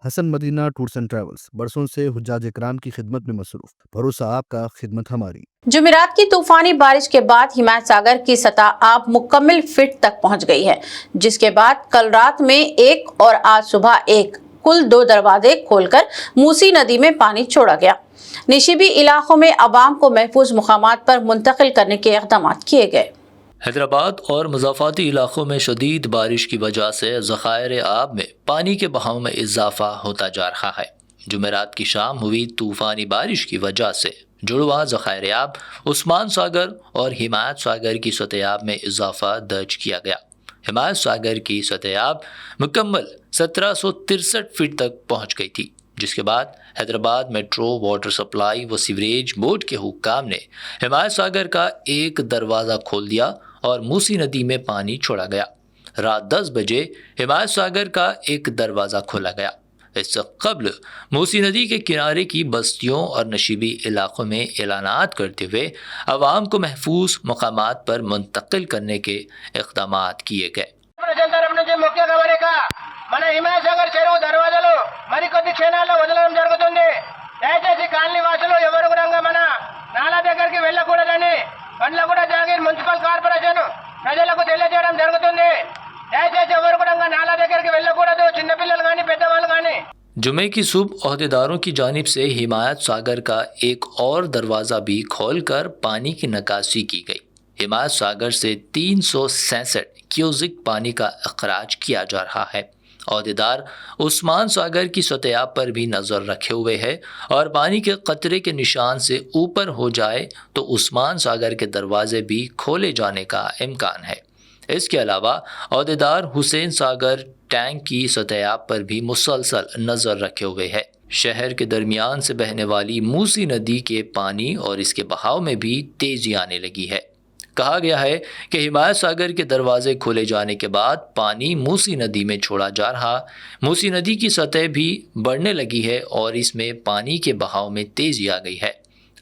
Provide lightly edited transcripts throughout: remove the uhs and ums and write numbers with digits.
Hasan Madina tours and travels برسوں سے حجاج اکرام کی خدمت میں مصروف. بھروسہ آپ کا، خدمت ہماری. جمعرات کی طوفانی بارش کے بعد حمایت ساگر کی سطح آب مکمل فٹ تک پہنچ گئی ہے، جس کے بعد کل رات میں ایک اور آج صبح ایک کل 2 دروازے کھول کر موسی ندی میں پانی چھوڑا گیا. نشیبی علاقوں میں عوام کو محفوظ مقامات پر منتقل کرنے کے اقدامات کیے گئے. حیدرآباد اور مضافاتی علاقوں میں شدید بارش کی وجہ سے ذخائر آب میں پانی کے بہاؤ میں اضافہ ہوتا جا رہا ہے. جمعرات کی شام ہوئی طوفانی بارش کی وجہ سے جڑواں ذخائر آب عثمان ساگر اور حمایت ساگر کی سطح آب میں اضافہ درج کیا گیا. حمایت ساگر کی سطح آب مکمل 1763 فٹ تک پہنچ گئی تھی، جس کے بعد حیدرآباد میٹرو واٹر سپلائی و سیوریج بورڈ کے حکام نے حمایت ساگر کا ایک دروازہ کھول دیا اور موسی ندی میں پانی چھوڑا گیا. رات 10 بجے حمایت ساگر کا ایک دروازہ کھولا گیا. اس سے قبل موسی ندی کے کنارے کی بستیوں اور نشیبی علاقوں میں اعلانات کرتے ہوئے عوام کو محفوظ مقامات پر منتقل کرنے کے اقدامات کیے گئے. మన హిమాయత్ సాగర్ చెరువు దర్వాజలు మరికొద్ది క్షణాల్లో వదలడం జరుగుతుంది. దయచేసి కాలనీ వాసులు ఎవరు కూడా మన నాలా దగ్గరికి వెళ్ళకూడదని బండ్లగూడ జాగీర్ మున్సిపల్ కార్పొరేషన్ ప్రజలకు తెలియజేయడం జరుగుతుంది. దయచేసి ఎవరు కూడా నాలా దగ్గరికి వెళ్ళకూడదు, చిన్నపిల్లలు కానీ పెద్దవాళ్ళు కానీ. جمعے کی صبح عہدیداروں کی جانب سے حمایت ساگر کا ایک اور دروازہ بھی کھول کر پانی کی نکاسی کی گئی. حمایت ساگر سے 366 کیوزک پانی کا اخراج کیا جا رہا ہے. عہدیدار عثمان ساگر کی سطح آب پر بھی نظر رکھے ہوئے ہے اور پانی کے قطرے کے نشان سے اوپر ہو جائے تو عثمان ساگر کے دروازے بھی کھولے جانے کا امکان ہے. اس کے علاوہ عہدیدار حسین ساگر ٹینک کی سطح آب پر بھی مسلسل نظر رکھے ہوئے ہے. شہر کے درمیان سے بہنے والی موسی ندی کے پانی اور اس کے بہاؤ میں بھی تیزی آنے لگی ہے. کہا گیا ہے کہ حمایت ساگر کے دروازے کھولے جانے کے بعد پانی موسی ندی میں چھوڑا جا رہا. موسی ندی کی سطح بھی بڑھنے لگی ہے اور اس میں پانی کے بہاؤ میں تیزی آ گئی ہے.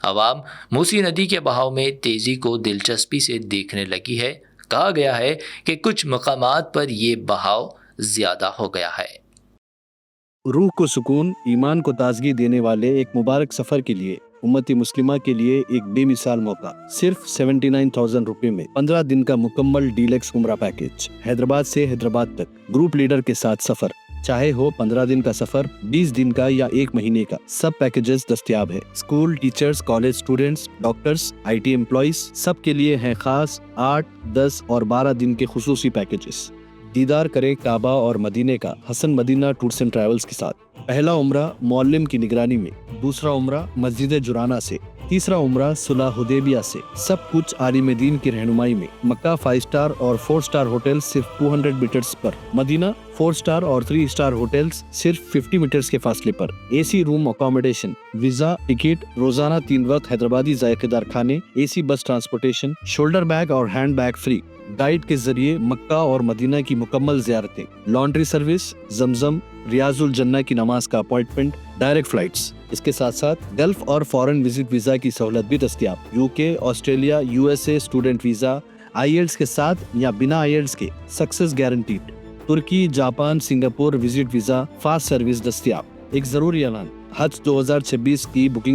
عوام موسی ندی کے بہاؤ میں تیزی کو دلچسپی سے دیکھنے لگی ہے. کہا گیا ہے کہ کچھ مقامات پر یہ بہاؤ زیادہ ہو گیا ہے. روح کو سکون، ایمان کو تازگی دینے والے ایک مبارک سفر کے لیے امت مسلمہ کے لیے ایک بے مثال موقع. صرف 79,000 روپے میں 15 دن کا مکمل ڈیلکس عمرہ پیکیج. حیدرآباد سے حیدرآباد تک گروپ لیڈر کے ساتھ سفر، چاہے ہو 15 دن کا سفر، 20 دن کا یا 1 مہینے کا، سب پیکیجز دستیاب ہے. School teachers, college students, doctors, IT employees, سب کے لیے ہیں خاص 8، 10 اور 12 دن کے خصوصی پیکیجز. دیدار کریں کعبہ اور مدینے کا حسن مدینہ ٹورس اینڈ ٹریولز کے ساتھ. پہلا عمرہ معلم کی نگرانی میں، دوسرا عمرہ مسجد جرانہ سے، تیسرا عمرہ صلح حدیبیہ سے. سب کچھ عالم دین کی رہنمائی میں. مکہ 5 اسٹار اور 4 اسٹار ہوٹل صرف 200 میٹرز پر، مدینہ 4 اسٹار اور 3 اسٹار ہوٹلز صرف 50 میٹرز کے فاصلے پر. AC روم اکاموڈیشن، ویزا، ٹکٹ، روزانہ 3 وقت حیدرآبادی ذائقے دار کھانے، AC بس ٹرانسپورٹیشن، شولڈر بیگ اور ہینڈ بیگ فری. گائیڈ کے ذریعے مکہ اور مدینہ کی مکمل زیارتیں، لانڈری سروس، زمزم، ریاض الجنہ کی نماز کا اپوائنٹمنٹ، ڈائریکٹ فلائٹس. اس کے ساتھ ساتھ گلف اور فارن وزٹ ویزا کی سہولت بھی دستیاب. UK، Australia, USA student visa, IELTS کے ساتھ یا بنا IELTS کے success guaranteed. Turkey, Japan, Singapore visit visa fast service دستیاب. ایک ضروری اعلان، حج 2026 کی بکنگ